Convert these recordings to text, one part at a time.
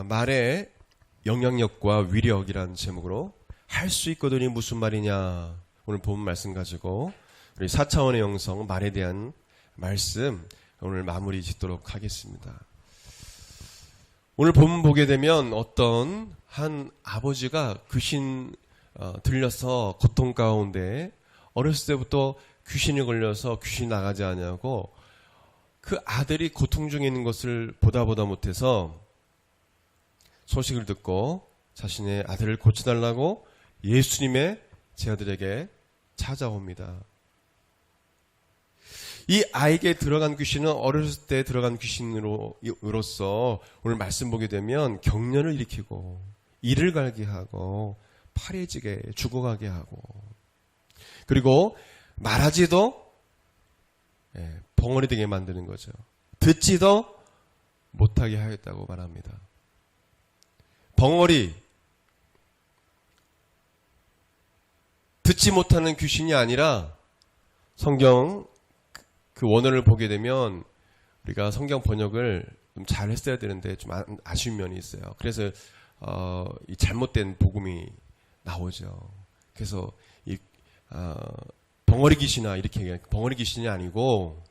말의 영향력과 위력이라는 제목으로 할 수 있거든이 무슨 말이냐, 오늘 본 말씀 가지고 우리 4차원의 영성 말에 대한 말씀 오늘 마무리 짓도록 하겠습니다. 오늘 본문 보게 되면 어떤 한 아버지가 귀신 들려서 고통 가운데 어렸을 때부터 귀신이 걸려서 귀신이 나가지 않냐고 그 아들이 고통 중에 있는 것을 보다 못해서 소식을 듣고 자신의 아들을 고쳐달라고 예수님의 제자들에게 찾아옵니다. 이 아이에게 들어간 귀신은 어렸을 때 들어간 귀신으로서 오늘 말씀 보게 되면 경련을 일으키고 이를 갈게 하고 파래지게 죽어가게 하고 그리고 말하지도 벙어리 되게 만드는 거죠. 듣지도 못하게 하겠다고 말합니다. 벙어리, 듣지 못하는 귀신이 아니라 성경 그 원어를 보게 되면 우리가 성경 번역을 좀 잘 했어야 되는데 좀 아쉬운 면이 있어요. 그래서 이 잘못된 복음이 나오죠. 그래서 이 벙어리 귀신아 이렇게 얘기해요. 벙어리 귀신이 아니고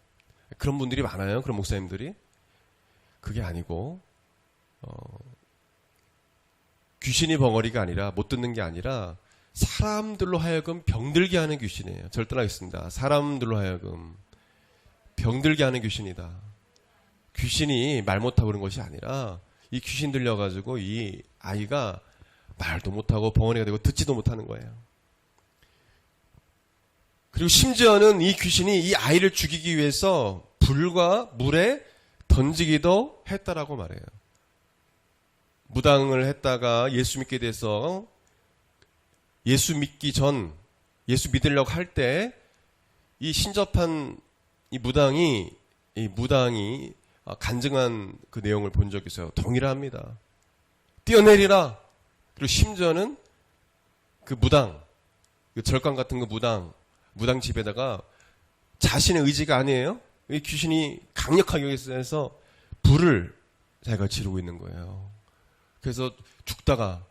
그런 분들이 많아요. 그런 목사님들이. 그게 아니고 귀신이 벙어리가 아니라 못 듣는 게 아니라 사람들로 하여금 병들게 하는 귀신이에요. 절단하겠습니다. 사람들로 하여금 병들게 하는 귀신이다. 귀신이 말 못하고 그런 것이 아니라 이 귀신 들려가지고 이 아이가 말도 못하고 벙어리가 되고 듣지도 못하는 거예요. 그리고 심지어는 이 귀신이 이 아이를 죽이기 위해서 불과 물에 던지기도 했다라고 말해요. 무당을 했다가 예수 믿게 돼서 예수 믿기 전 예수 믿으려고 할 때 이 신접한 이 무당이 간증한 그 내용을 본 적이 있어요. 동일합니다. 뛰어내리라. 그리고 심지어는 그 무당, 그 절간 같은 그 무당 집에다가 자신의 의지가 아니에요. 이 귀신이 강력하게 해서 불을 자기가 지르고 있는 거예요. 그래서 죽다가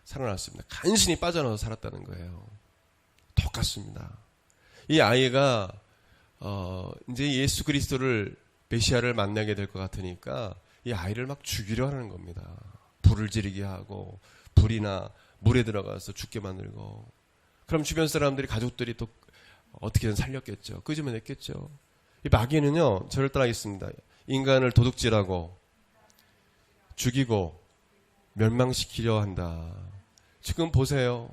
살아났습니다. 간신히 빠져나와서 살았다는 거예요. 똑같습니다. 이 아이가 이제 예수 그리스도를 메시아를 만나게 될 것 같으니까 이 아이를 막 죽이려 하는 겁니다. 불을 지르게 하고 불이나 물에 들어가서 죽게 만들고 그럼 주변 사람들이 가족들이 또 어떻게든 살렸겠죠. 끄집어냈겠죠. 이 마귀는요 저를 따라하겠습니다. 인간을 도둑질하고 죽이고 멸망시키려 한다. 지금 보세요.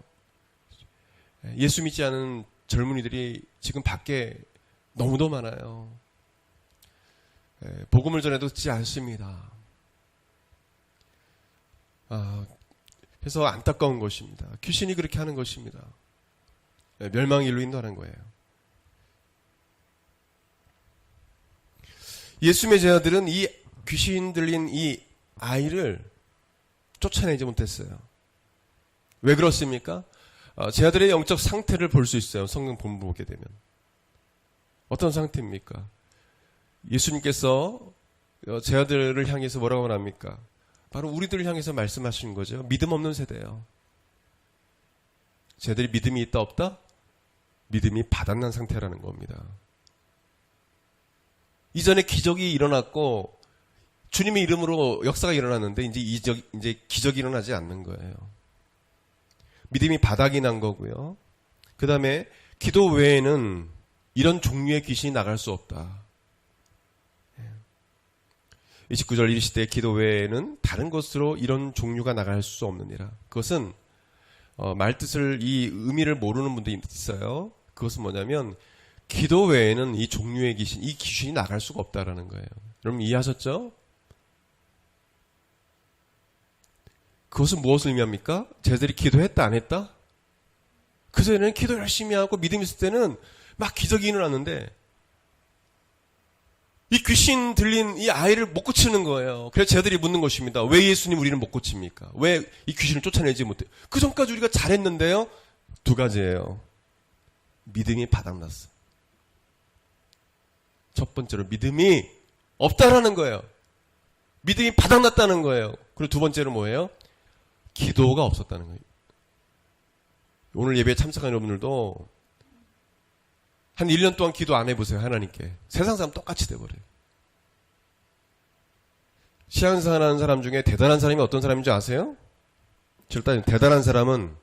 예수 믿지 않은 젊은이들이 지금 밖에 너무도 많아요. 복음을 전해도 듣지 않습니다. 그래서 안타까운 것입니다. 귀신이 그렇게 하는 것입니다. 멸망의 일로 인도하는 거예요. 예수님의 제자들은 이 귀신 들린 이 아이를 쫓아내지 못했어요. 왜 그렇습니까? 제자들의 영적 상태를 볼 수 있어요. 성경 본문 보게 되면. 어떤 상태입니까? 예수님께서 제자들을 향해서 뭐라고 말합니까? 바로 우리들을 향해서 말씀하시는 거죠. 믿음 없는 세대예요. 제자들이 믿음이 있다 없다? 믿음이 바닥난 상태라는 겁니다. 이전에 기적이 일어났고 주님의 이름으로 역사가 일어났는데 이제 기적이 일어나지 않는 거예요. 믿음이 바닥이 난 거고요. 그 다음에 기도 외에는 이런 종류의 귀신이 나갈 수 없다. 29절 이르시되 기도 외에는 다른 것으로 이런 종류가 나갈 수 없느니라. 그것은 말뜻을 이 의미를 모르는 분들이 있어요. 그것은 뭐냐면 기도 외에는 이 종류의 귀신, 이 귀신이 나갈 수가 없다라는 거예요. 여러분 이해하셨죠? 그것은 무엇을 의미합니까? 제자들이 기도했다 안 했다? 그전에는 기도 열심히 하고 믿음 있을 때는 막 기적이 일어났는데 이 귀신 들린 이 아이를 못 고치는 거예요. 그래서 제자들이 묻는 것입니다. 왜 예수님 우리를 못 고칩니까? 왜 이 귀신을 쫓아내지 못해? 그 전까지 우리가 잘했는데요. 두 가지예요. 믿음이 바닥났어. 첫 번째로 믿음이 없다라는 거예요. 믿음이 바닥났다는 거예요. 그리고 두 번째로 뭐예요? 기도가 없었다는 거예요. 오늘 예배에 참석한 여러분들도 한 1년 동안 기도 안 해보세요. 하나님께. 세상 사람 똑같이 돼버려요. 신앙생활하는 사람 중에 대단한 사람이 어떤 사람인지 아세요? 일단 대단한 사람은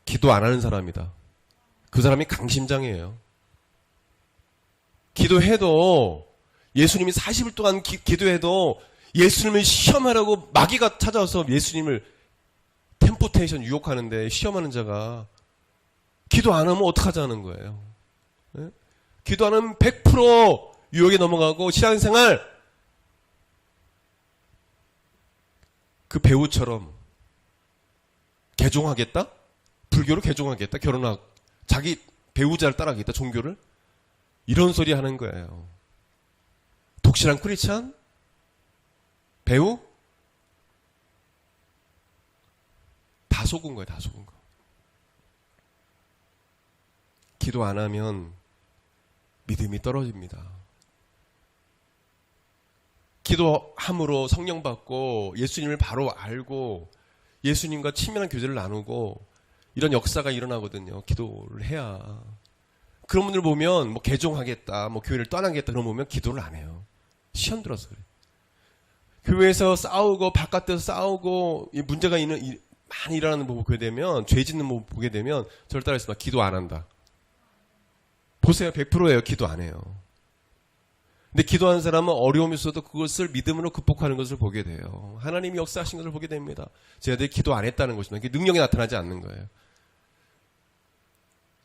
기도 안 하는 사람이다. 그 사람이 강심장이에요. 기도해도 예수님이 40일 동안 기도해도 예수님을 시험하라고 마귀가 찾아와서 예수님을 템포테이션 유혹하는데 시험하는 자가 기도 안 하면 어떡하자는 거예요. 네? 기도 안 하면 100% 유혹에 넘어가고 신앙생활 그 배우처럼 개종하겠다? 불교로 개종하겠다? 결혼하고 자기 배우자를 따라가겠다? 종교를? 이런 소리 하는 거예요. 독실한 크리스찬? 배우? 다 속은 거예요. 다 속은 거. 기도 안 하면 믿음이 떨어집니다. 기도함으로 성령 받고 예수님을 바로 알고 예수님과 친밀한 교제를 나누고 이런 역사가 일어나거든요. 기도를 해야. 그런 분들 보면 뭐 개종하겠다, 뭐 교회를 떠나겠다 그런 보면 기도를 안 해요. 시험 들어서 그래. 교회에서 싸우고 바깥에서 싸우고 문제가 많이 일어나는 거 보게 되면 죄 짓는 거 보게 되면 저를 따라해서 기도 안 한다. 보세요. 100%예요. 기도 안 해요. 근데 기도하는 사람은 어려움이 있어도 그것을 믿음으로 극복하는 것을 보게 돼요. 하나님이 역사하신 것을 보게 됩니다. 제자들이 기도 안 했다는 것입니다. 능력이 나타나지 않는 거예요.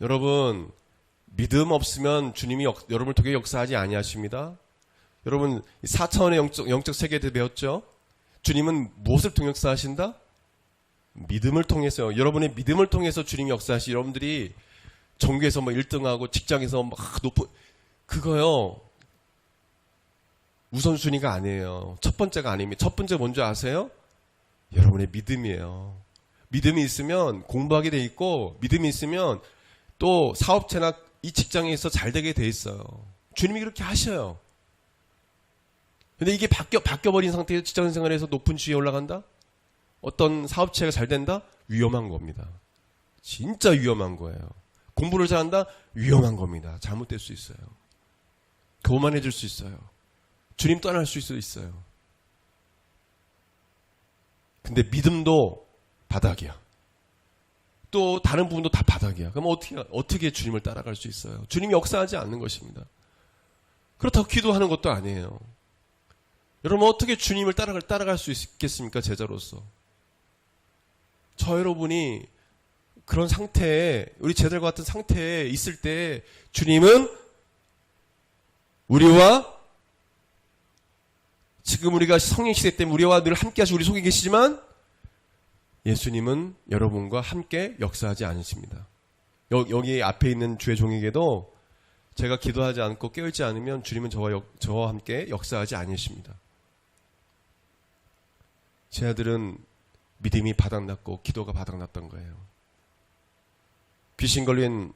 여러분, 믿음 없으면 주님이 여러분을 통해 역사하지 아니하십니다. 여러분 4차원의 영적 세계에 대해 배웠죠? 주님은 무엇을 통해 역사하신다? 믿음을 통해서요. 여러분의 믿음을 통해서 주님이 역사하시. 여러분들이 전교에서 뭐 1등하고 직장에서 막 높은 그거요. 우선순위가 아니에요. 첫 번째가 아닙니다. 첫 번째 뭔지 아세요? 여러분의 믿음이에요. 믿음이 있으면 공부하게 돼 있고 믿음이 있으면 또 사업체나 이 직장에서 잘 되게 돼 있어요. 주님이 그렇게 하셔요. 근데 이게 바뀌어버린 상태에서 직장 생활에서 높은 지위에 올라간다? 어떤 사업체가 잘 된다? 위험한 겁니다. 진짜 위험한 거예요. 공부를 잘한다? 위험한 겁니다. 잘못될 수 있어요. 교만해질 수 있어요. 주님 떠날 수 있어요. 근데 믿음도 바닥이야. 또 다른 부분도 다 바닥이야. 그럼 어떻게 주님을 따라갈 수 있어요? 주님이 역사하지 않는 것입니다. 그렇다고 기도하는 것도 아니에요. 여러분 어떻게 주님을 따라갈 수 있겠습니까? 제자로서. 저 여러분이 그런 상태에 우리 제자들과 같은 상태에 있을 때 주님은 우리와 지금 우리가 성령 시대 때문에 우리와 늘 함께 하시고 우리 속에 계시지만 예수님은 여러분과 함께 역사하지 않으십니다. 여기 앞에 있는 주의 종에게도 제가 기도하지 않고 깨어있지 않으면 주님은 저와 함께 역사하지 않으십니다. 제 아들은 믿음이 바닥났고 기도가 바닥났던 거예요. 귀신 걸린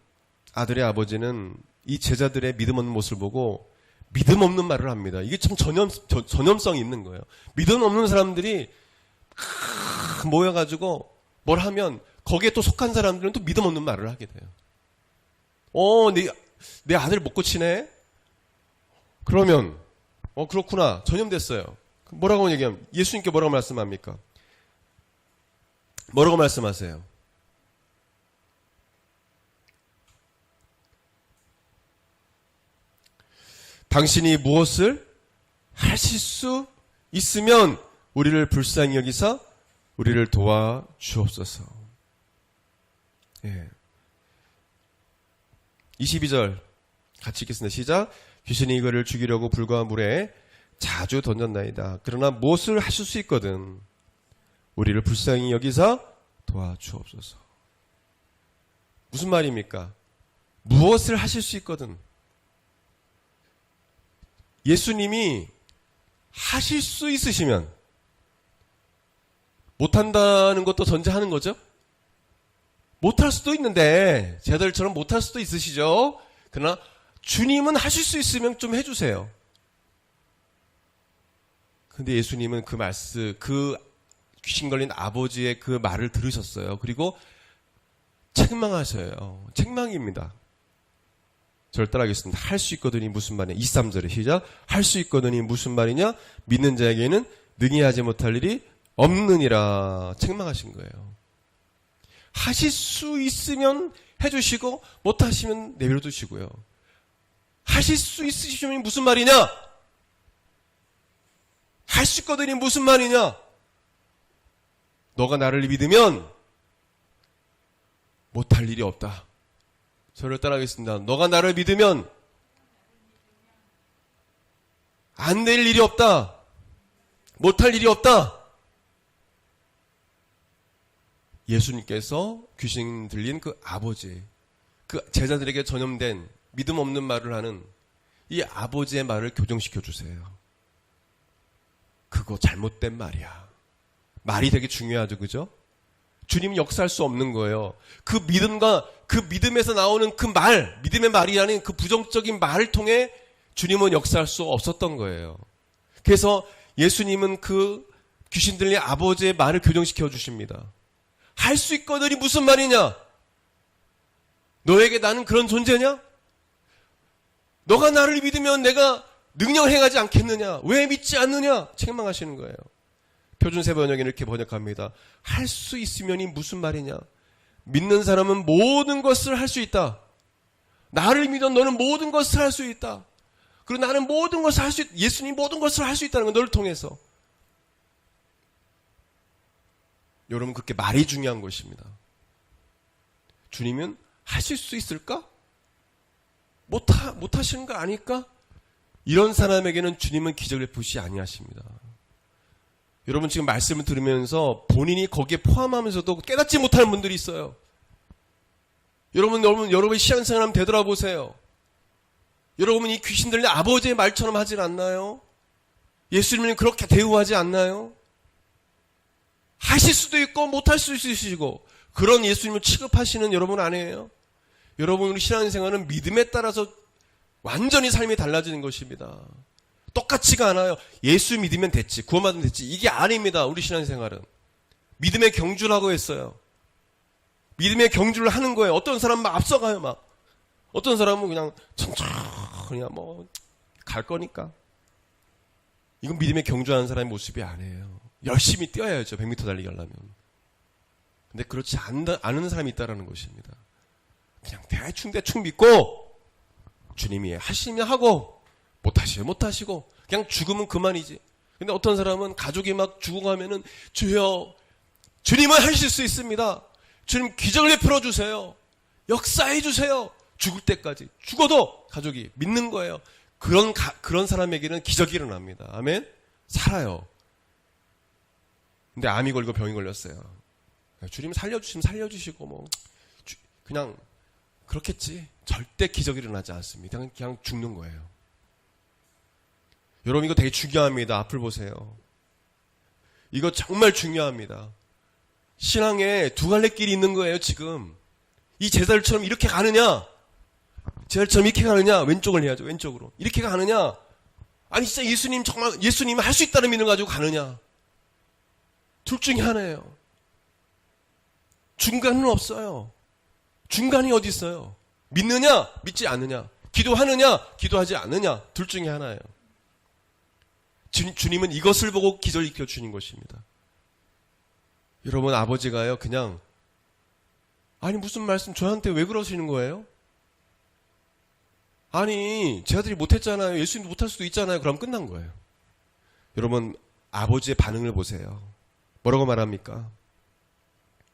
아들의 아버지는 이 제자들의 믿음 없는 모습을 보고 믿음 없는 말을 합니다. 이게 참 전염성이 있는 거예요. 믿음 없는 사람들이 모여가지고 뭘 하면 거기에 또 속한 사람들은 또 믿음 없는 말을 하게 돼요. 내 아들 못 고치네? 그러면 그렇구나. 전염됐어요. 뭐라고 얘기하면 예수님께 뭐라고 말씀합니까? 뭐라고 말씀하세요? 당신이 무엇을 하실 수 있으면 우리를 불쌍히 여기서 우리를 도와주옵소서. 예. 22절 같이 읽겠습니다. 시작. 귀신이 이거를 죽이려고 불과 물에 자주 던졌나이다. 그러나 무엇을 하실 수 있거든 우리를 불쌍히 여기서 도와주옵소서. 무슨 말입니까? 무엇을 하실 수 있거든. 예수님이 하실 수 있으시면 못한다는 것도 전제하는 거죠. 못할 수도 있는데 제자들처럼 못할 수도 있으시죠. 그러나 주님은 하실 수 있으면 좀 해주세요. 근데 예수님은 그 말씀, 그 귀신 걸린 아버지의 그 말을 들으셨어요. 그리고 책망하셔요. 책망입니다. 저를 따라하겠습니다. 할 수 있거든이 무슨 말이냐. 23절에 시작. 할 수 있거든이 무슨 말이냐. 믿는 자에게는 능히 하지 못할 일이 없느니라. 책망하신 거예요. 하실 수 있으면 해주시고 못하시면 내버려 두시고요. 하실 수 있으시면 무슨 말이냐. 할 수 있거든이 무슨 말이냐. 너가 나를 믿으면 못할 일이 없다. 저를 따라하겠습니다. 너가 나를 믿으면 안 될 일이 없다. 못할 일이 없다. 예수님께서 귀신 들린 그 아버지, 그 제자들에게 전염된 믿음 없는 말을 하는 이 아버지의 말을 교정시켜 주세요. 그거 잘못된 말이야. 말이 되게 중요하죠, 그죠? 주님은 역사할 수 없는 거예요. 그 믿음과 그 믿음에서 나오는 그 말, 믿음의 말이라는 그 부정적인 말을 통해 주님은 역사할 수 없었던 거예요. 그래서 예수님은 그 귀신 들린 아버지의 말을 교정시켜 주십니다. 할 수 있거든이 무슨 말이냐? 너에게 나는 그런 존재냐? 너가 나를 믿으면 내가 능력을 행하지 않겠느냐? 왜 믿지 않느냐? 책망하시는 거예요. 표준세 번역에는 이렇게 번역합니다. 할 수 있으면이 무슨 말이냐? 믿는 사람은 모든 것을 할 수 있다. 나를 믿어 너는 모든 것을 할 수 있다. 그리고 나는 모든 것을 할 수 있다. 예수님 모든 것을 할 수 있다는 거 너를 통해서. 여러분 그렇게 말이 중요한 것입니다. 주님은 하실 수 있을까? 못하시는 거 아닐까? 이런 사람에게는 주님은 기적을 베푸시 아니하십니다. 여러분 지금 말씀을 들으면서 본인이 거기에 포함하면서도 깨닫지 못하는 분들이 있어요. 여러분의 신앙생활 한번 되돌아보세요. 여러분이 이 귀신 들린 아버지의 말처럼 하질 않나요? 예수님은 그렇게 대우하지 않나요? 하실 수도 있고 못할 수도 있으시고 그런 예수님을 취급하시는 여러분 아니에요? 여러분 우리 신앙생활은 믿음에 따라서 완전히 삶이 달라지는 것입니다. 똑같지가 않아요. 예수 믿으면 됐지, 구원받으면 됐지. 이게 아닙니다. 우리 신앙생활은. 믿음의 경주를 하고 있어요. 믿음의 경주를 하는 거예요. 어떤 사람은 막 앞서가요, 막. 어떤 사람은 그냥 천천히 뭐 갈 거니까. 이건 믿음의 경주하는 사람의 모습이 아니에요. 열심히 뛰어야죠. 100m 달리기 하려면. 근데 그렇지 않은 사람이 있다는 것입니다. 그냥 대충 믿고 주님이 하시면 하고 못하시면 못하시고 그냥 죽으면 그만이지. 근데 어떤 사람은 가족이 막 죽어가면은 주여 주님은 하실 수 있습니다. 주님 기적을 베풀어 주세요. 역사해 주세요. 죽을 때까지 죽어도 가족이 믿는 거예요. 그런 사람에게는 기적이 일어납니다. 아멘. 살아요. 근데 암이 걸리고 병이 걸렸어요. 주님 살려주시면 살려주시고 뭐 그냥 그렇겠지. 절대 기적이 일어나지 않습니다. 그냥 죽는 거예요. 여러분 이거 되게 중요합니다. 앞을 보세요. 이거 정말 중요합니다. 신앙에 두 갈래 길이 있는 거예요. 지금 이 제자들처럼 이렇게 가느냐, 제자들처럼 이렇게 가느냐, 왼쪽을 해야죠. 왼쪽으로 이렇게 가느냐, 아니 진짜 예수님 정말 예수님 할 수 있다는 믿음 가지고 가느냐. 둘 중에 하나예요. 중간은 없어요. 중간이 어디 있어요? 믿느냐, 믿지 않느냐, 기도하느냐, 기도하지 않느냐, 둘 중에 하나예요. 주님은 이것을 보고 기적을 일으켜 주는 것입니다. 여러분 아버지가요 그냥 아니 무슨 말씀 저한테 왜 그러시는 거예요? 아니 제자들이 못했잖아요. 예수님도 못할 수도 있잖아요. 그럼 끝난 거예요. 여러분 아버지의 반응을 보세요. 뭐라고 말합니까?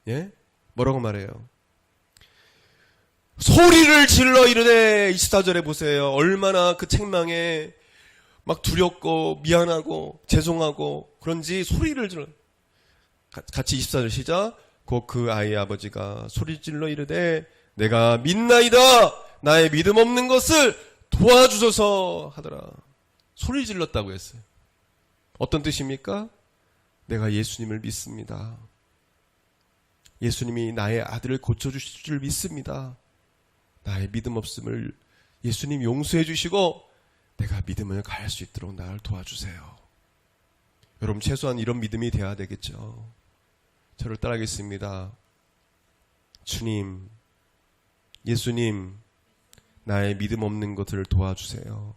예? 뭐라고 말해요? 소리를 질러 이르되 24절에 보세요. 얼마나 그 책망에 막 두렵고 미안하고 죄송하고 그런지 소리를 질러. 같이 24절 시작. 곧 그 아이의 아버지가 소리 질러 이르되 내가 믿나이다. 나의 믿음 없는 것을 도와주소서 하더라. 소리 질렀다고 했어요. 어떤 뜻입니까? 내가 예수님을 믿습니다. 예수님이 나의 아들을 고쳐주실 줄 믿습니다. 나의 믿음 없음을 예수님 용서해 주시고 내가 믿음을 가할 수 있도록 나를 도와주세요. 여러분 최소한 이런 믿음이 돼야 되겠죠. 저를 따라하겠습니다. 주님, 예수님, 나의 믿음 없는 것들을 도와주세요.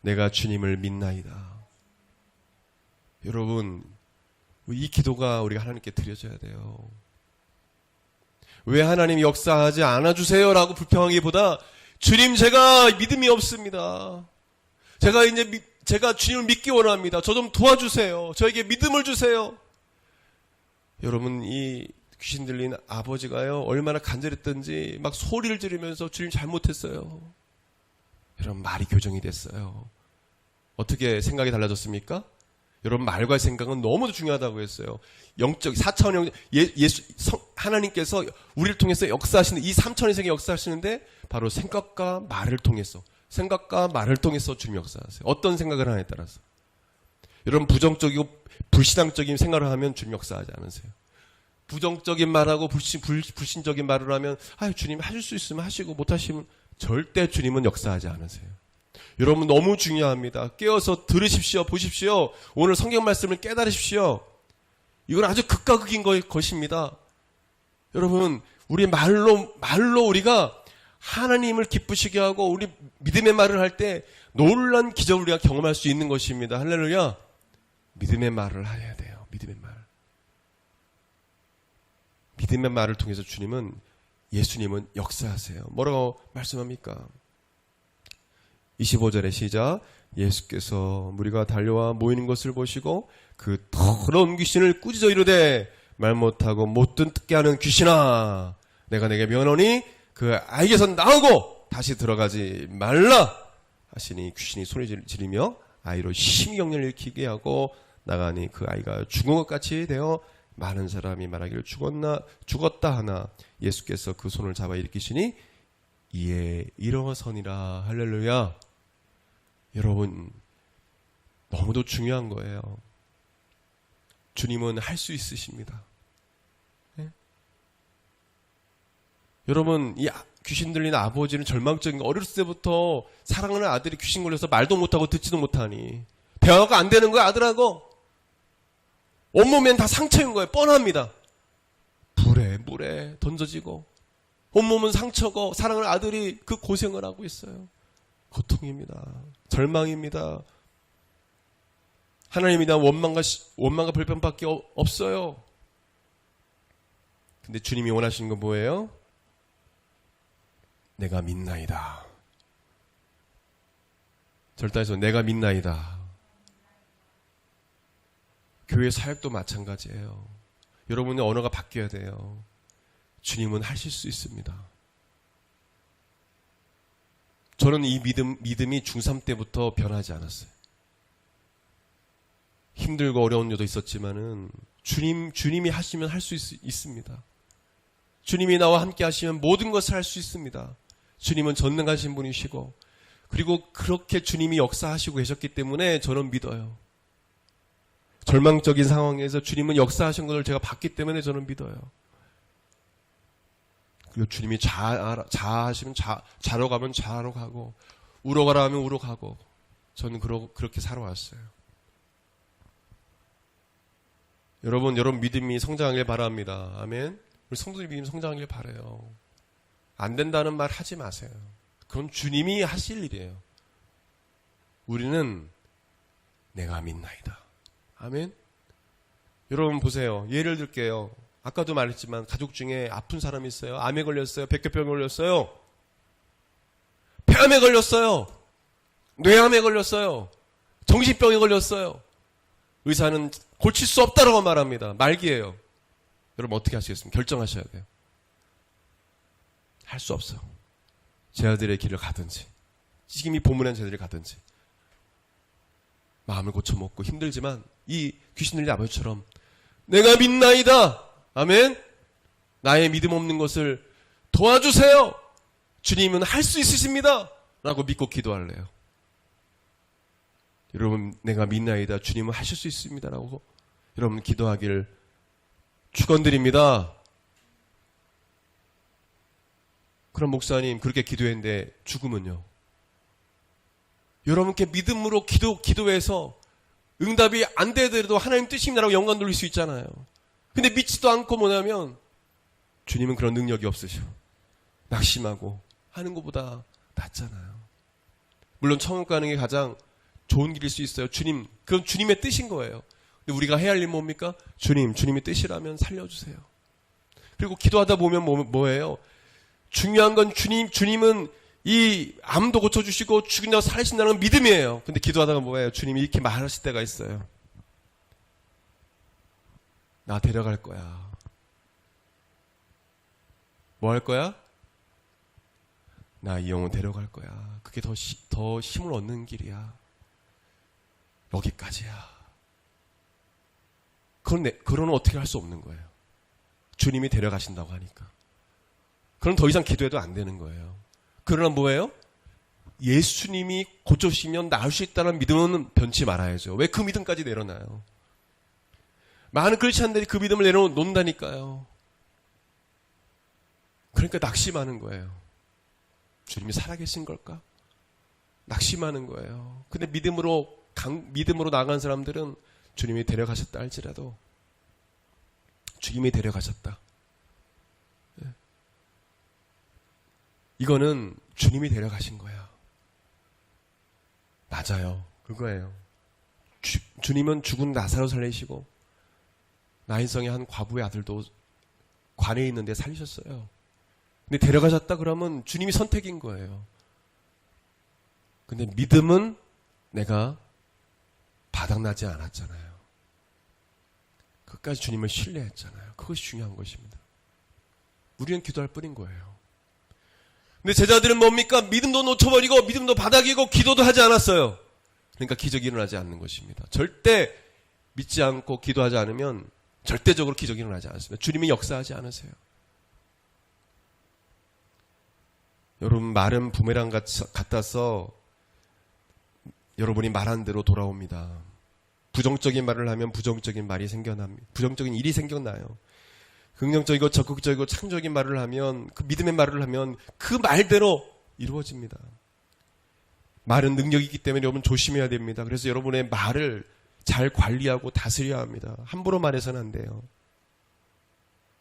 내가 주님을 믿나이다. 여러분, 이 기도가 우리가 하나님께 드려져야 돼요. 왜 하나님이 역사하지 않아주세요? 라고 불평하기보다 주님, 제가 믿음이 없습니다. 제가 주님을 믿기 원합니다. 저 좀 도와주세요. 저에게 믿음을 주세요. 여러분, 이 귀신 들린 아버지가요, 얼마나 간절했던지 막 소리를 지르면서 주님 잘못했어요. 여러분, 말이 교정이 됐어요. 어떻게 생각이 달라졌습니까? 여러분, 말과 생각은 너무도 중요하다고 했어요. 영적, 4차원 하나님께서 우리를 통해서 역사하시는, 이 3차원의 세계 역사하시는데 바로 생각과 말을 통해서 주님 역사하세요. 어떤 생각을 하냐에 따라서. 여러분, 부정적이고 불신앙적인 생각을 하면 주님 역사하지 않으세요. 부정적인 말하고 불신적인 말을 하면 주님 하실 수 있으면 하시고 못하시면 절대 주님은 역사하지 않으세요. 여러분, 너무 중요합니다. 깨어서 들으십시오. 보십시오. 오늘 성경 말씀을 깨달으십시오. 이건 아주 극과 극인 것입니다. 여러분, 우리 말로 우리가 하나님을 기쁘시게 하고 우리 믿음의 말을 할 때 놀란 기적을 우리가 경험할 수 있는 것입니다. 할렐루야. 믿음의 말을 해야 돼요. 믿음의 말. 믿음의 말을 통해서 예수님은 역사하세요. 뭐라고 말씀합니까? 25절의 시작. 예수께서 무리가 달려와 모이는 것을 보시고 그 더러운 귀신을 꾸짖어 이르되 말 못하고 못 듣게 하는 귀신아, 내가 내게 명하노니 그 아이에게서 나오고 다시 들어가지 말라 하시니 귀신이 소리 지르며 아이로 심경련을 일으키게 하고 나가니 그 아이가 죽은 것 같이 되어 많은 사람이 말하기를 죽었다 하나 예수께서 그 손을 잡아 일으키시니 이에 일어서니라. 할렐루야. 여러분, 너무도 중요한 거예요. 주님은 할 수 있으십니다. 네? 여러분, 이 귀신 들린 아버지는 절망적인 거, 어렸을 때부터 사랑하는 아들이 귀신 걸려서 말도 못하고 듣지도 못하니 대화가 안 되는 거야, 아들하고. 온몸엔 다 상처인 거예요. 뻔합니다. 물에 던져지고 온몸은 상처고 사랑하는 아들이 그 고생을 하고 있어요. 고통입니다. 절망입니다. 하나님이 다 원망과 불평밖에 없어요. 근데 주님이 원하시는 건 뭐예요? 내가 믿나이다. 절단에서 내가 믿나이다. 교회 사역도 마찬가지예요. 여러분의 언어가 바뀌어야 돼요. 주님은 하실 수 있습니다. 저는 이 믿음이 중3 때부터 변하지 않았어요. 힘들고 어려운 일도 있었지만은 주님이 하시면 할 수 있습니다. 주님이 나와 함께 하시면 모든 것을 할 수 있습니다. 주님은 전능하신 분이시고, 그리고 그렇게 주님이 역사하시고 계셨기 때문에 저는 믿어요. 절망적인 상황에서 주님은 역사하신 것을 제가 봤기 때문에 저는 믿어요. 그리고 주님이 자하시면 자러 가면 자러 가고, 울어가라 하면 울어가고, 저는 그렇게 살아왔어요. 여러분 믿음이 성장하길 바랍니다. 아멘. 우리 성도님 믿음이 성장하길 바라요. 안 된다는 말 하지 마세요. 그건 주님이 하실 일이에요. 우리는 내가 믿나이다. 아멘. 여러분 보세요. 예를 들게요. 아까도 말했지만 가족 중에 아픈 사람이 있어요. 암에 걸렸어요. 백혈병에 걸렸어요. 폐암에 걸렸어요. 뇌암에 걸렸어요. 정신병에 걸렸어요. 의사는 고칠 수 없다라고 말합니다. 말기예요. 여러분 어떻게 하시겠습니까? 결정하셔야 돼요. 할 수 없어. 제 아들의 길을 가든지, 지금이 보문한 제자들이 가든지, 마음을 고쳐먹고 힘들지만 이 귀신 들린 아버지처럼 내가 믿나이다. 아멘. 나의 믿음 없는 것을 도와주세요. 주님은 할 수 있으십니다. 라고 믿고 기도할래요. 여러분 내가 믿나이다. 주님은 하실 수 있습니다. 라고 여러분 기도하기를 축원드립니다. 그럼 목사님 그렇게 기도했는데 죽으면요? 여러분께 믿음으로 기도해서 응답이 안 되더라도 하나님 뜻입니다라고 영광 돌릴 수 있잖아요. 근데 믿지도 않고 뭐냐면 주님은 그런 능력이 없으셔. 낙심하고 하는 것보다 낫잖아요. 물론 천국 가는 게 가장 좋은 길일 수 있어요. 주님, 그건 주님의 뜻인 거예요. 근데 우리가 해야 할 일 뭡니까? 주님의 뜻이라면 살려주세요. 그리고 기도하다 보면 뭐예요? 중요한 건 주님은 이 암도 고쳐주시고 죽은 자 살리신다는 건 믿음이에요. 근데 기도하다가 뭐예요? 주님이 이렇게 말하실 때가 있어요. 나 데려갈 거야. 뭐 할 거야? 나 이 영혼 데려갈 거야. 그게 더 힘을 얻는 길이야. 여기까지야. 그건 어떻게 할 수 없는 거예요. 주님이 데려가신다고 하니까. 그럼 더 이상 기도해도 안 되는 거예요. 그러나 뭐예요? 예수님이 고쳐주시면 나을 수 있다는 믿음은 변치 말아야죠. 왜 그 믿음까지 내려놔요? 많은 크리스찬들이 그 믿음을 내려놓는다니까요. 그러니까 낙심하는 거예요. 주님이 살아계신 걸까? 낙심하는 거예요. 근데 믿음으로 나간 사람들은 주님이 데려가셨다 할지라도 주님이 데려가셨다. 이거는 주님이 데려가신 거야. 맞아요. 그거예요. 주님은 죽은 나사로 살리시고 나인성의 한 과부의 아들도 관에 있는데 살리셨어요. 근데 데려가셨다 그러면 주님이 선택인 거예요. 근데 믿음은 내가 바닥나지 않았잖아요. 끝까지 주님을 신뢰했잖아요. 그것이 중요한 것입니다. 우리는 기도할 뿐인 거예요. 근데 제자들은 뭡니까? 믿음도 놓쳐버리고 믿음도 바닥이고 기도도 하지 않았어요. 그러니까 기적이 일어나지 않는 것입니다. 절대 믿지 않고 기도하지 않으면 절대적으로 기적이 일어나지 않습니다. 주님이 역사하지 않으세요. 여러분, 말은 부메랑 같아서 여러분이 말한 대로 돌아옵니다. 부정적인 말을 하면 부정적인 말이 생겨납니다. 부정적인 일이 생겨나요. 긍정적이고 적극적이고 창조적인 말을 하면, 그 믿음의 말을 하면 그 말대로 이루어집니다. 말은 능력이 있기 때문에 여러분 조심해야 됩니다. 그래서 여러분의 말을 잘 관리하고 다스려야 합니다. 함부로 말해서는 안 돼요.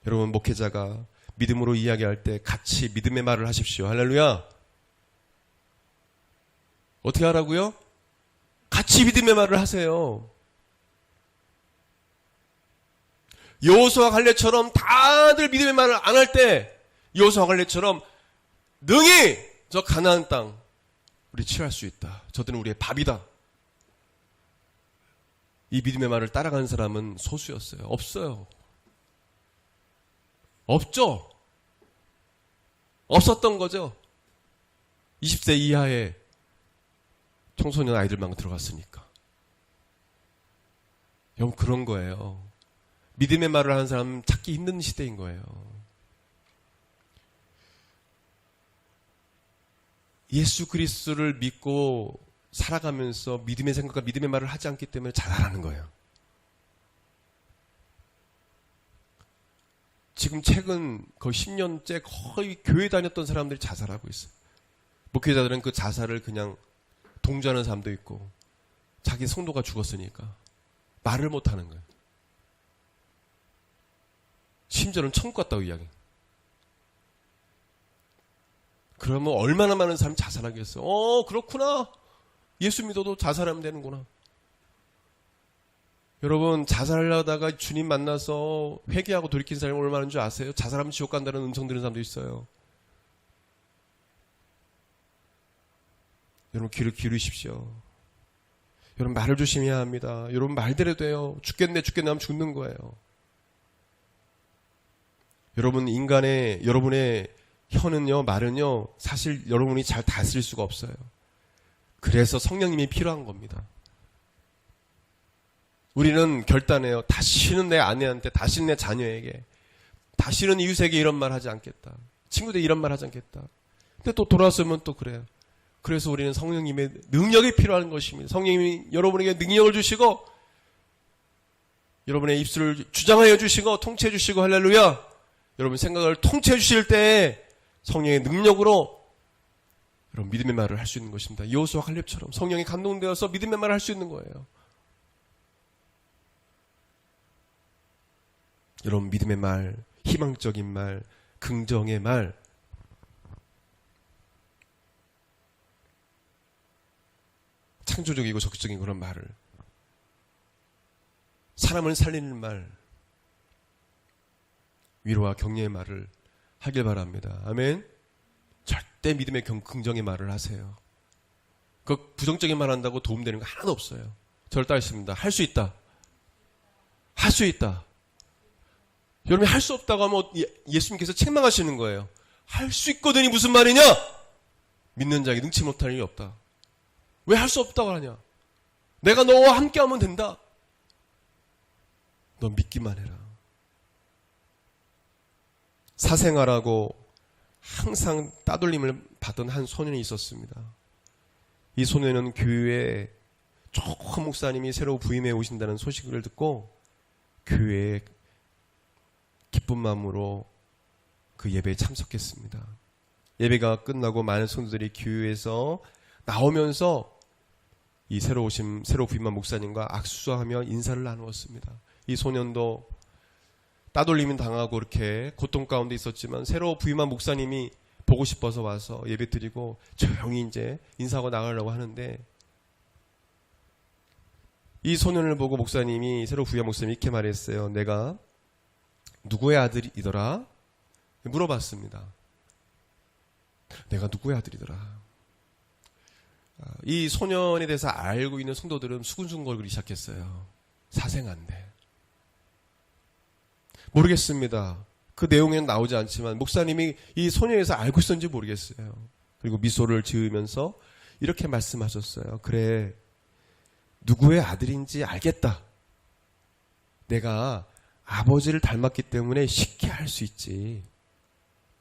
여러분, 목회자가 믿음으로 이야기할 때 같이 믿음의 말을 하십시오. 할렐루야. 어떻게 하라고요? 같이 믿음의 말을 하세요. 여호수아 갈렙처럼 다들 믿음의 말을 안 할 때 여호수아 갈렙처럼 능히 저 가나안 땅 우리 취할 수 있다. 저들은 우리의 밥이다. 이 믿음의 말을 따라가는 사람은 소수였어요. 없어요. 없죠. 없었던 거죠. 20세 이하의 청소년 아이들만 들어갔으니까. 여러분, 그런 거예요. 믿음의 말을 하는 사람 찾기 힘든 시대인 거예요. 예수 그리스도를 믿고 살아가면서 믿음의 생각과 믿음의 말을 하지 않기 때문에 자살하는 거예요. 지금 최근 거의 10년째 거의 교회 다녔던 사람들이 자살하고 있어요. 목회자들은 그 자살을 그냥 동조하는 사람도 있고 자기 성도가 죽었으니까 말을 못하는 거예요. 심지어는 천국 갔다고 이야기해요. 그러면 얼마나 많은 사람이 자살하겠어. 그렇구나. 예수 믿어도 자살하면 되는구나. 여러분, 자살하려다가 주님 만나서 회개하고 돌이킨 사람이 얼마나 많은 줄 아세요? 자살하면 지옥 간다는 음성 들은 사람도 있어요. 여러분, 귀를 기울이십시오. 여러분, 말을 조심해야 합니다. 여러분, 말대로 돼요. 죽겠네 하면 죽는 거예요. 여러분의 혀는요, 말은요, 사실 여러분이 잘 다스릴 수가 없어요. 그래서 성령님이 필요한 겁니다. 우리는 결단해요. 다시는 내 아내한테, 다시는 내 자녀에게, 다시는 이웃에게 이런 말 하지 않겠다. 친구들 이런 말 하지 않겠다. 근데 또 돌아서면 또 그래요. 그래서 우리는 성령님의 능력이 필요한 것입니다. 성령님이 여러분에게 능력을 주시고, 여러분의 입술을 주장하여 주시고, 통치해 주시고, 할렐루야. 여러분 생각을 통치해 주실 때 성령의 능력으로 여러분 믿음의 말을 할 수 있는 것입니다. 여호수아 갈렙처럼 성령이 감동되어서 믿음의 말을 할 수 있는 거예요. 여러분, 믿음의 말, 희망적인 말, 긍정의 말, 창조적이고 적극적인 그런 말을, 사람을 살리는 말, 위로와 격려의 말을 하길 바랍니다. 아멘. 절대 믿음의 긍정의 말을 하세요. 그 부정적인 말 한다고 도움되는 거 하나도 없어요. 저를 따르십니다. 할 수 있다. 할 수 있다. 여러분이 할 수 없다고 하면 예수님께서 책망하시는 거예요. 할 수 있거든이 무슨 말이냐? 믿는 자에게 능치 못할 일이 없다. 왜 할 수 없다고 하냐? 내가 너와 함께하면 된다. 넌 믿기만 해라. 사생아라고 항상 따돌림을 받던 한 소년이 있었습니다. 이 소년은 교회에 조금 목사님이 새로 부임해 오신다는 소식을 듣고 교회에 기쁜 마음으로 그 예배에 참석했습니다. 예배가 끝나고 많은 성도들이 교회에서 나오면서 이 새로 부임한 목사님과 악수하며 인사를 나누었습니다. 이 소년도 따돌림은 당하고 이렇게 고통 가운데 있었지만 새로 부임한 목사님이 보고 싶어서 와서 예배 드리고 조용히 이제 인사하고 나가려고 하는데, 이 소년을 보고 목사님이, 새로 부임한 목사님이 이렇게 말했어요. 내가 누구의 아들이더라? 물어봤습니다. 내가 누구의 아들이더라? 이 소년에 대해서 알고 있는 성도들은 수근수근거리기 시작했어요. 사생아인데. 모르겠습니다. 그 내용에는 나오지 않지만 목사님이 이 소년에 대해서 알고 있었는지 모르겠어요. 그리고 미소를 지으면서 이렇게 말씀하셨어요. 그래, 누구의 아들인지 알겠다. 내가 아버지를 닮았기 때문에 쉽게 할 수 있지.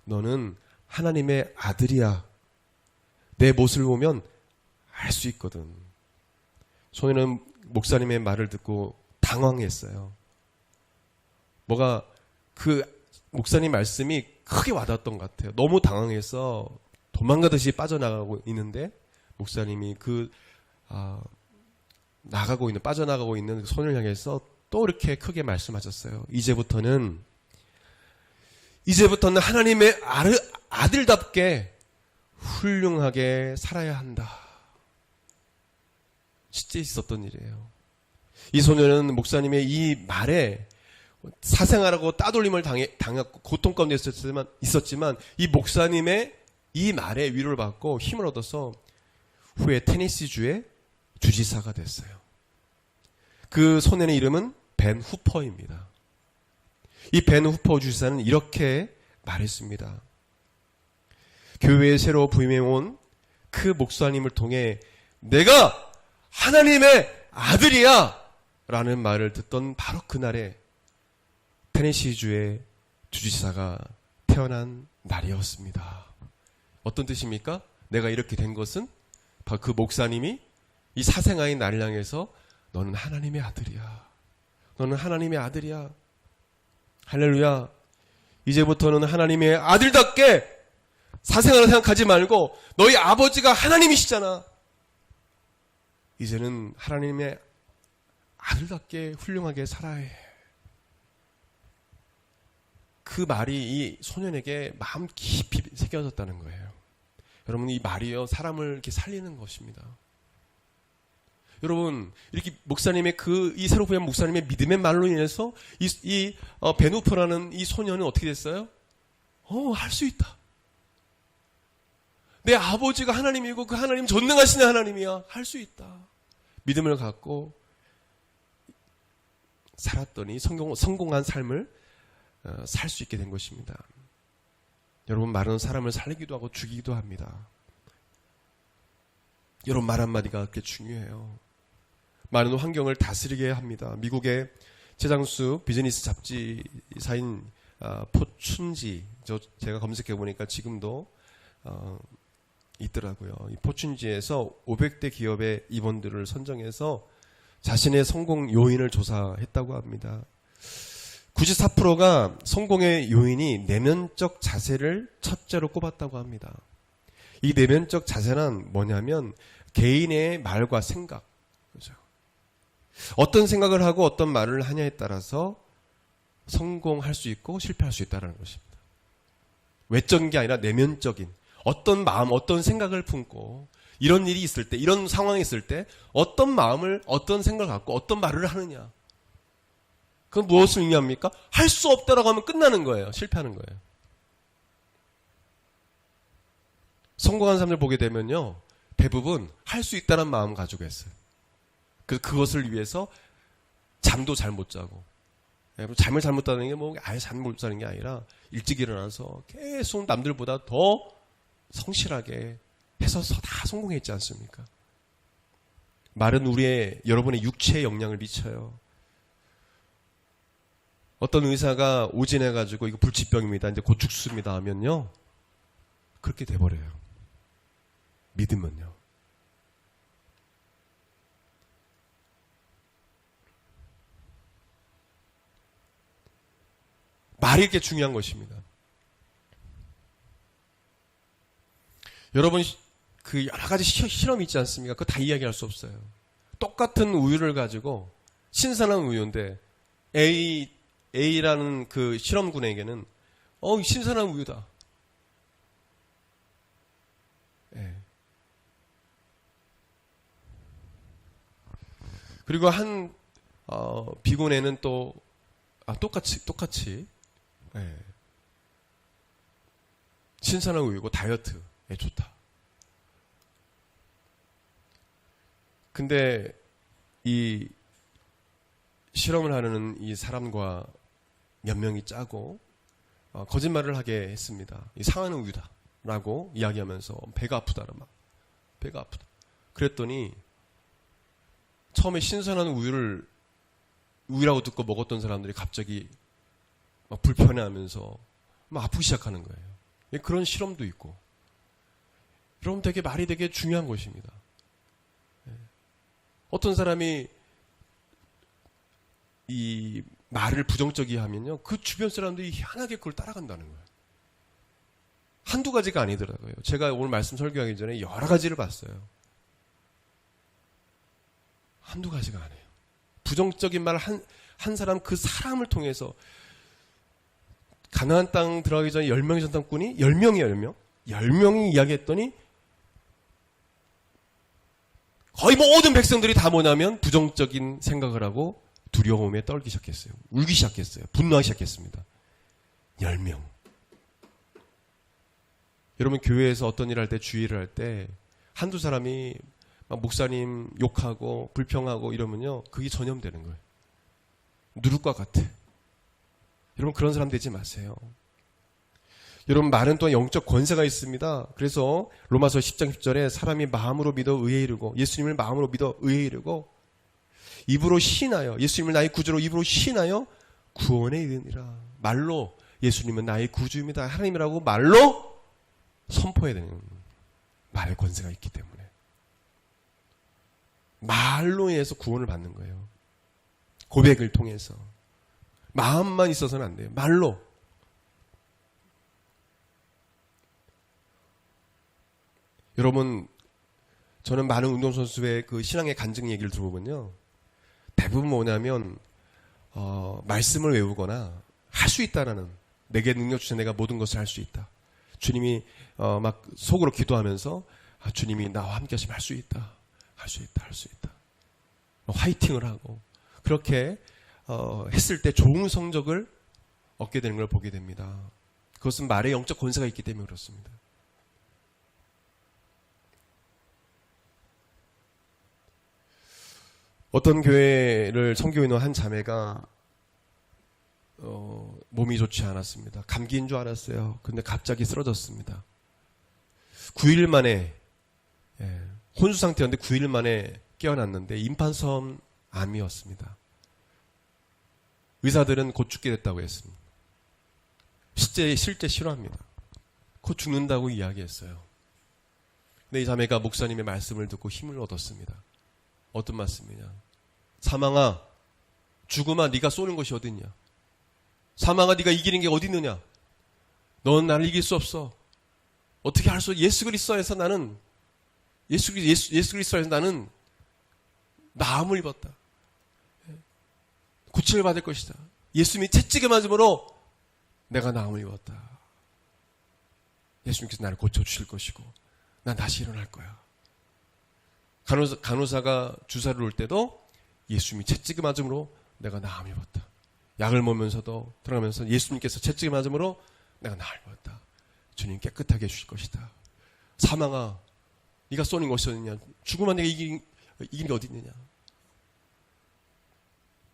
너는 하나님의 아들이야. 내 모습을 보면 알 수 있거든. 소년은 목사님의 말을 듣고 당황했어요. 뭐가 그 목사님 말씀이 크게 와닿았던 것 같아요. 너무 당황해서 도망가듯이 빠져나가고 있는데 목사님이 빠져나가고 있는 소년을 향해서 또 이렇게 크게 말씀하셨어요. 이제부터는 하나님의 아들답게 훌륭하게 살아야 한다. 실제 있었던 일이에요. 이 소년은 목사님의 이 말에 사생아라고 따돌림을 당했고 고통 가운데 있었지만 이 목사님의 이 말에 위로를 받고 힘을 얻어서 후에 테네시주의 주지사가 됐어요. 그 소년의 이름은 벤 후퍼입니다. 이 벤 후퍼 주지사는 이렇게 말했습니다. 교회에 새로 부임해 온 그 목사님을 통해 내가 하나님의 아들이야 라는 말을 듣던 바로 그날에 테네시주의 주지사가 태어난 날이었습니다. 어떤 뜻입니까? 내가 이렇게 된 것은 바로 그 목사님이 이 사생아인 나를 향해서 너는 하나님의 아들이야. 너는 하나님의 아들이야. 할렐루야. 이제부터는 하나님의 아들답게 사생아를 생각하지 말고 너희 아버지가 하나님이시잖아. 이제는 하나님의 아들답게 훌륭하게 살아야 해. 그 말이 이 소년에게 마음 깊이 새겨졌다는 거예요. 여러분, 이 말이요, 사람을 이렇게 살리는 것입니다. 여러분, 이렇게 목사님의 이 새로 부임한 목사님의 믿음의 말로 인해서 베누프라는 이 소년은 어떻게 됐어요? 할 수 있다. 내 아버지가 하나님이고 그 하나님 전능하신 하나님이야. 할 수 있다. 믿음을 갖고 살았더니 성공한 삶을 살 수 있게 된 것입니다. 여러분, 말은 사람을 살리기도 하고 죽이기도 합니다. 여러분, 말 한마디가 그렇게 중요해요. 말은 환경을 다스리게 합니다. 미국의 최장수 비즈니스 잡지사인 포춘지, 제가 검색해 보니까 지금도 있더라고요. 이 포춘지에서 500대 기업의 임원들을 선정해서 자신의 성공 요인을 조사했다고 합니다. 94%가 성공의 요인이 내면적 자세를 첫째로 꼽았다고 합니다. 이 내면적 자세는 뭐냐면 개인의 말과 생각, 그죠? 어떤 생각을 하고 어떤 말을 하냐에 따라서 성공할 수 있고 실패할 수 있다는 것입니다. 외적인 게 아니라 내면적인 어떤 마음, 어떤 생각을 품고 이런 일이 있을 때, 이런 상황이 있을 때 어떤 마음을, 어떤 생각을 갖고 어떤 말을 하느냐. 그건 무엇을 의미합니까? 할 수 없다라고 하면 끝나는 거예요. 실패하는 거예요. 성공한 사람들 보게 되면요, 대부분 할 수 있다는 마음 가지고 했어요. 그것을 위해서 잠도 잘 못 자고, 잠을 잘못 자는 게 뭐 아예 잠 못 자는 게 아니라 일찍 일어나서 계속 남들보다 더 성실하게 해서 다 성공했지 않습니까? 말은 여러분의 육체에 영향을 미쳐요. 어떤 의사가 오진해가지고 이거 불치병입니다, 이제 곧 죽습니다 하면요, 그렇게 돼버려요. 믿으면요. 말이 이렇게 중요한 것입니다. 여러분, 그 여러 가지 실험이 있지 않습니까? 그거 다 이야기할 수 없어요. 똑같은 우유를 가지고 신선한 우유인데 A라는 그 실험군에게는 신선한 우유다. 네. 그리고 한 B군에는 또 똑같이 네. 신선한 우유고 다이어트에 좋다. 근데 이 실험을 하는 이 사람과 몇 명이 짜고 거짓말을 하게 했습니다. 이 상하는 우유다라고 이야기하면서 배가 아프다라 막 배가 아프다. 그랬더니 처음에 신선한 우유라고 듣고 먹었던 사람들이 갑자기 막 불편해하면서 막 아프기 시작하는 거예요. 그런 실험도 있고. 여러분, 말이 되게 중요한 것입니다. 어떤 사람이 이 말을 부정적이 하면요, 그 주변 사람들이 희한하게 그걸 따라간다는 거예요. 한두 가지가 아니더라고요. 제가 오늘 말씀 설교하기 전에 여러 가지를 봤어요. 한두 가지가 아니에요. 부정적인 말 한 사람, 그 사람을 통해서 가나안 땅 들어가기 전에 10명의 전당꾼이 10명이 이야기했더니 거의 모든 백성들이 다 뭐냐면 부정적인 생각을 하고 두려움에 떨기 시작했어요. 울기 시작했어요. 분노하기 시작했습니다. 10명. 여러분, 교회에서 어떤 일을 할 때, 주의를 할 때 한두 사람이 막 목사님 욕하고 불평하고 이러면요, 그게 전염되는 거예요. 누룩과 같아. 여러분, 그런 사람 되지 마세요. 여러분, 말은 또한 영적 권세가 있습니다. 그래서 로마서 10장 10절에 사람이 마음으로 믿어 의에 이르고, 예수님을 마음으로 믿어 의에 이르고, 입으로 시인하여, 예수님을 나의 구주로 입으로 시인하여 구원에 이르니라. 말로 예수님은 나의 구주입니다, 하나님이라고 말로 선포해야 되는, 말의 권세가 있기 때문에 말로 인해서 구원을 받는 거예요. 고백을 통해서. 마음만 있어서는 안 돼요. 말로. 여러분, 저는 많은 운동선수의 그 신앙의 간증 얘기를 들어보면요, 대부분 뭐냐면 말씀을 외우거나 할 수 있다라는, 내게 능력 주신 내가 모든 것을 할 수 있다. 주님이 막 속으로 기도하면서 주님이 나와 함께 하시면 할 수 있다. 할 수 있다. 할 수 있다. 화이팅을 하고 그렇게 했을 때 좋은 성적을 얻게 되는 걸 보게 됩니다. 그것은 말에 영적 권세가 있기 때문에 그렇습니다. 어떤 교회를 섬기고 있는 한 자매가 몸이 좋지 않았습니다. 감기인 줄 알았어요. 근데 갑자기 쓰러졌습니다. 9일 만에, 혼수 상태였는데 9일 만에 깨어났는데 임판선 암이었습니다. 의사들은 곧 죽게 됐다고 했습니다. 실제 실화입니다. 곧 죽는다고 이야기했어요. 근데 이 자매가 목사님의 말씀을 듣고 힘을 얻었습니다. 어떤 말씀이냐? 사망아, 죽음아, 네가 쏘는 것이 어딨냐? 사망아, 네가 이기는 게 어디 있느냐? 넌 나를 이길 수 없어. 어떻게 할 수? 예수 그리스도에서 나는 마음을 입었다. 고침을 받을 것이다. 예수님이 채찍에 맞음으로 내가 나음을 입었다. 예수님께서 나를 고쳐주실 것이고 난 다시 일어날 거야. 간호사가 주사를 놓을 때도 예수님이 채찍에 맞음으로 내가 나음을 입었다. 약을 먹으면서도 들어가면서 예수님께서 채찍에 맞음으로 내가 나음을 입었다. 주님 깨끗하게 해주실 것이다. 사망아, 네가 쏘는 것이 어딨냐? 죽으면 내가 이긴 게 어디 있느냐?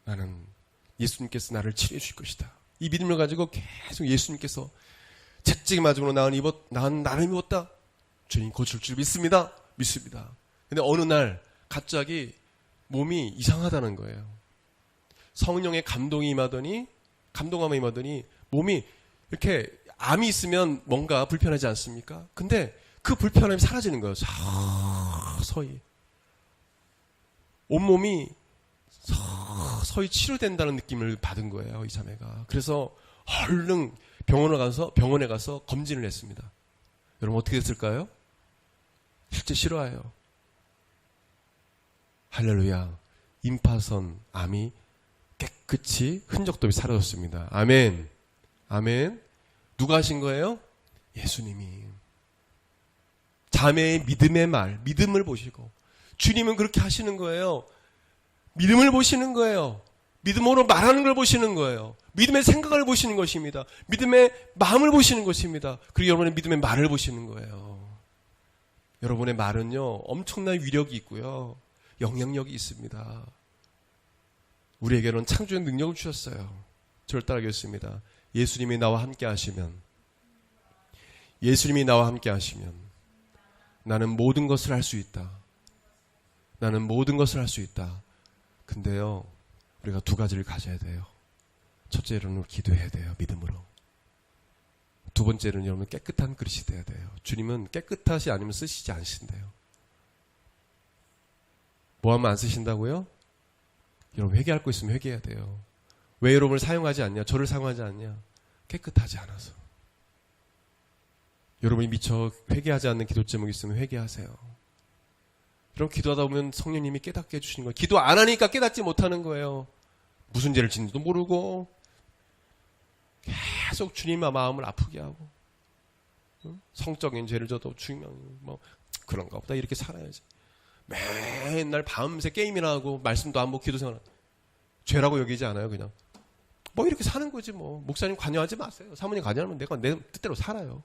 나는 예수님께서 나를 치료해 주실 것이다. 이 믿음을 가지고 계속 예수님께서 채찍에 맞음으로 나는 나를 입었다. 주님 고칠 줄 믿습니다. 믿습니다. 근데 어느 날 갑자기 몸이 이상하다는 거예요. 성령의 감동이 임하더니 몸이 이렇게 암이 있으면 뭔가 불편하지 않습니까? 근데 그 불편함이 사라지는 거예요. 서서히. 온몸이 서서히 치료된다는 느낌을 받은 거예요. 이 자매가. 그래서 얼른 병원에 가서 검진을 했습니다. 여러분 어떻게 됐을까요? 실제 실화예요. 할렐루야. 임파선 암이 깨끗이 흔적도 없이 사라졌습니다. 아멘. 아멘. 누가 하신 거예요? 예수님이. 자매의 믿음의 말, 믿음을 보시고 주님은 그렇게 하시는 거예요. 믿음을 보시는 거예요. 믿음으로 말하는 걸 보시는 거예요. 믿음의 생각을 보시는 것입니다. 믿음의 마음을 보시는 것입니다. 그리고 여러분의 믿음의 말을 보시는 거예요. 여러분의 말은요, 엄청난 위력이 있고요. 영향력이 있습니다. 우리에게는 창조의 능력을 주셨어요. 저를 따라하겠습니다. 예수님이 나와 함께 하시면 나는 모든 것을 할 수 있다. 나는 모든 것을 할 수 있다. 근데요, 우리가 두 가지를 가져야 돼요. 첫째로는 기도해야 돼요. 믿음으로. 두 번째는 여러분 깨끗한 그릇이 돼야 돼요. 주님은 깨끗하시 아니면 쓰시지 않으신대요. 뭐 하면 안 쓰신다고요? 여러분 회개할 거 있으면 회개해야 돼요. 왜 여러분을 사용하지 않냐? 저를 사용하지 않냐? 깨끗하지 않아서. 여러분이 미처 회개하지 않는 기도 제목이 있으면 회개하세요. 여러분 기도하다 보면 성령님이 깨닫게 해주시는 거예요. 기도 안 하니까 깨닫지 못하는 거예요. 무슨 죄를 짓는지도 모르고 계속 주님의 마음을 아프게 하고 성적인 죄를 져도 주님 뭐 그런가 보다 이렇게 살아야지. 맨날 밤새 게임이나 하고 말씀도 안 보고 기도 생활 죄라고 여기지 않아요. 그냥 뭐 이렇게 사는 거지 뭐. 목사님 관여하지 마세요. 사모님 관여하면 내가 내 뜻대로 살아요.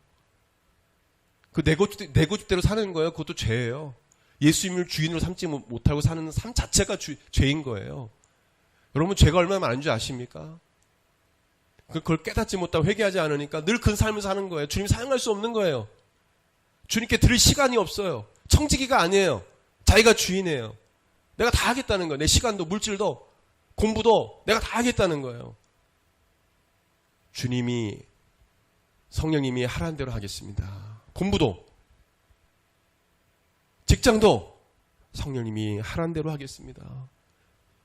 그 내 고집대로 사는 거예요. 그것도 죄예요. 예수님을 주인으로 삼지 못하고 사는 삶 자체가 죄인 거예요. 여러분 죄가 얼마나 많은 줄 아십니까? 그걸 깨닫지 못하고 회개하지 않으니까 늘 그 삶을 사는 거예요. 주님 사용할 수 없는 거예요. 주님께 들을 시간이 없어요. 청지기가 아니에요. 자기가 주인이에요. 내가 다 하겠다는 거예요. 내 시간도 물질도 공부도 내가 다 하겠다는 거예요. 주님이 성령님이 하라는 대로 하겠습니다. 공부도 직장도 성령님이 하라는 대로 하겠습니다.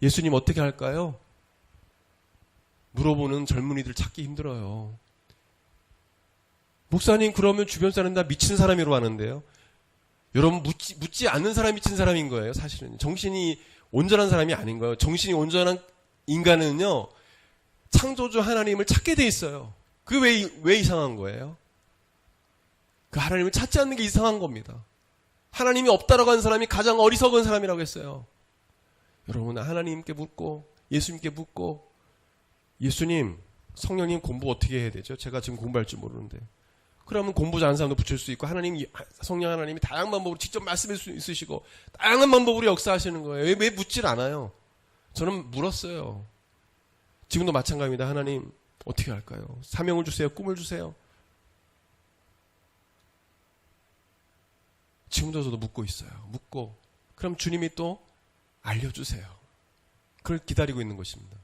예수님 어떻게 할까요? 물어보는 젊은이들 찾기 힘들어요. 목사님 그러면 주변 사람 다 미친 사람이라고 하는데요. 여러분 묻지 않는 사람이 미친 사람인 거예요. 사실은 정신이 온전한 사람이 아닌 거예요. 정신이 온전한 인간은요. 창조주 하나님을 찾게 돼 있어요. 그게 왜 이상한 거예요? 그 하나님을 찾지 않는 게 이상한 겁니다. 하나님이 없다라고 하는 사람이 가장 어리석은 사람이라고 했어요. 여러분 하나님께 묻고 예수님께 묻고 예수님, 성령님 공부 어떻게 해야 되죠? 제가 지금 공부할 줄 모르는데. 그러면 공부 잘하는 사람도 붙일 수 있고 성령 하나님이 다양한 방법으로 직접 말씀할 수 있으시고 다양한 방법으로 역사하시는 거예요. 왜 묻질 않아요? 저는 물었어요. 지금도 마찬가지입니다. 하나님 어떻게 할까요? 사명을 주세요. 꿈을 주세요. 지금도 저도 묻고 있어요. 묻고 그럼 주님이 또 알려주세요. 그걸 기다리고 있는 것입니다.